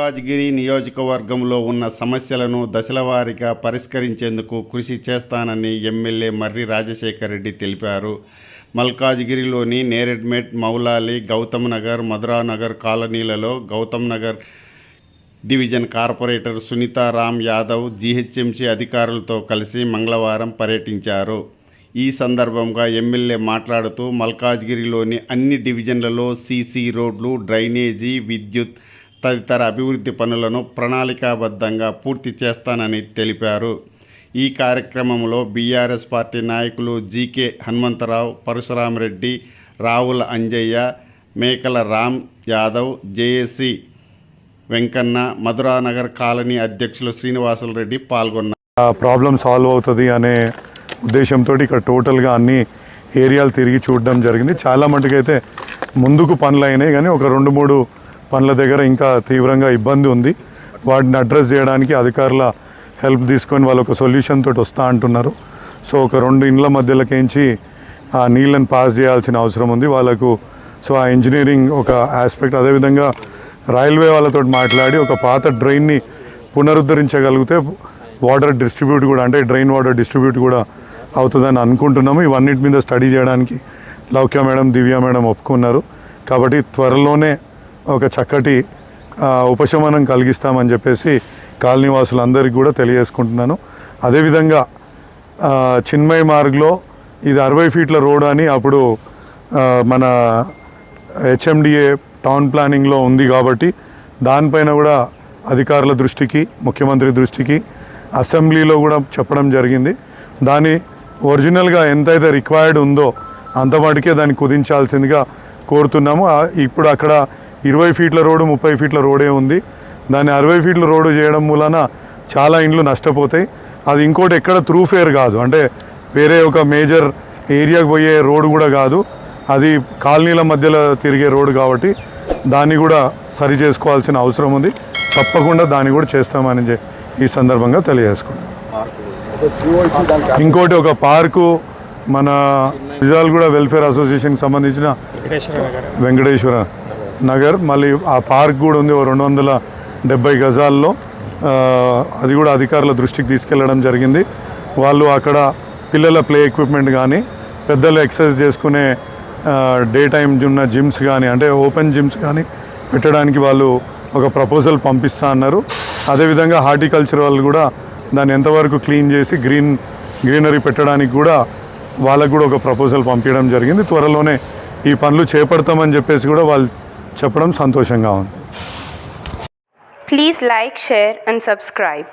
మల్కాజ్గిరి నియోజకవర్గంలో ఉన్న సమస్యలను దశలవారీగా పరిష్కరించేందుకు కృషి చేస్తానని ఎమ్మెల్యే మర్రి రాజశేఖర్ రెడ్డి తెలిపారు. మల్కాజ్గిరిలోని నేరెడ్మెట్, మౌలాలి, గౌతమ్ నగర్, మధురానగర్ కాలనీలలో Gautam Nagar division corporator Sunitharam Yadav GHMC అధికారులతో కలిసి మంగళవారం పర్యటించారు. ఈ సందర్భంగా ఎమ్మెల్యే మాట్లాడుతూ మల్కాజ్గిరిలోని అన్ని డివిజన్లలో సీసీ రోడ్లు, డ్రైనేజీ, విద్యుత్ తదితర అభివృద్ధి పనులను ప్రణాళికాబద్ధంగా పూర్తి చేస్తానని తెలిపారు. ఈ కార్యక్రమంలో బీఆర్ఎస్ పార్టీ నాయకులు జీకే హనుమంతరావు, పరశురామరెడ్డి, రావుల అంజయ్య, మేకల రామ్ యాదవ్, జేఏసీ వెంకన్న, మధురానగర్ కాలనీ అధ్యక్షులు శ్రీనివాసులు రెడ్డి పాల్గొన్నారు. ప్రాబ్లం సాల్వ్ అవుతుంది అనే ఉద్దేశంతో ఇక్కడ టోటల్గా అన్ని ఏరియాలు తిరిగి చూడడం జరిగింది. చాలా మటుకైతే ముందుకు పనులు అయినాయి, కానీ ఒక 2-3 పనుల దగ్గర ఇంకా తీవ్రంగా ఇబ్బంది ఉంది. వాటిని అడ్రస్ చేయడానికి అధికారుల హెల్ప్ తీసుకొని వాళ్ళు ఒక సొల్యూషన్ తోటి వస్తూ అంటున్నారు. సో ఒక 2 ఇండ్ల మధ్యలోకించి ఆ నీళ్ళని పాస్ చేయాల్సిన అవసరం ఉంది వాళ్ళకు. సో ఆ ఇంజనీరింగ్ ఒక ఆస్పెక్ట్. అదేవిధంగా రైల్వే వాళ్ళతో మాట్లాడి ఒక పాత డ్రైన్ని పునరుద్ధరించగలిగితే వాటర్ డిస్ట్రిబ్యూట్ కూడా, అంటే డ్రైన్ వాటర్ డిస్ట్రిబ్యూట్ కూడా అవుతుందని అనుకుంటున్నాము. ఇవన్నిటి మీద స్టడీ చేయడానికి లౌక్య మేడం, దివ్య మేడం ఒప్పుకున్నారు. కాబట్టి త్వరలోనే ఒక చక్కటి ఉపశమనం కలిగిస్తామని చెప్పేసి కాలనీవాసులందరికీ కూడా తెలియజేసుకుంటున్నాను. అదేవిధంగా చిన్మయ్ మార్గ్లో ఇది 60 ఫీట్ల రోడ్ అని అప్పుడు మన హెచ్ఎండిఏ టౌన్ ప్లానింగ్లో ఉంది. కాబట్టి దానిపైన కూడా అధికారుల దృష్టికి, ముఖ్యమంత్రి దృష్టికి, అసెంబ్లీలో కూడా చెప్పడం జరిగింది. దాని ఒరిజినల్గా ఎంతైతే రిక్వైర్డ్ ఉందో అంత మటుకే దాన్ని కుదించాల్సిందిగా కోరుతున్నాము. ఇప్పుడు అక్కడ 20 ఫీట్ల రోడ్డు, 30 ఫీట్ల రోడే ఉంది. దాన్ని 60 ఫీట్ల రోడ్డు చేయడం మూలన చాలా ఇండ్లు నష్టపోతాయి. అది ఇంకోటి ఎక్కడ త్రూ ఫేర్ కాదు, అంటే వేరే ఒక మేజర్ ఏరియాకి పోయే రోడ్డు కూడా కాదు, అది కాలనీల మధ్యలో తిరిగే రోడ్డు. కాబట్టి దాన్ని కూడా సరి చేసుకోవాల్సిన అవసరం ఉంది. తప్పకుండా దాన్ని కూడా చేస్తామని ఈ సందర్భంగా తెలియజేసుకున్నాం. ఇంకోటి ఒక పార్కు మన విజాల్గూడ వెల్ఫేర్ అసోసియేషన్కి సంబంధించిన వెంకటేశ్వర నగర్, మళ్ళీ ఆ పార్క్ కూడా ఉంది 270 గజాల్లో. అది కూడా అధికారుల దృష్టికి తీసుకెళ్లడం జరిగింది. వాళ్ళు అక్కడ పిల్లల ప్లే ఎక్విప్మెంట్ కానీ, పెద్దలు ఎక్సర్సైజ్ చేసుకునే డే టైం ఉన్న జిమ్స్ కానీ, అంటే ఓపెన్ జిమ్స్ కానీ పెట్టడానికి వాళ్ళు ఒక ప్రపోజల్ పంపిస్తా అన్నారు. అదేవిధంగా హార్టికల్చర్ వాళ్ళు కూడా దాన్ని ఎంతవరకు క్లీన్ చేసి గ్రీనరీ పెట్టడానికి కూడా వాళ్ళకు కూడా ఒక ప్రపోజల్ పంపించడం జరిగింది. త్వరలోనే ఈ పనులు చేపడతామని చెప్పేసి కూడా వాళ్ళు చెప్పడం సంతోషంగా ఉంది. Please like, share and subscribe.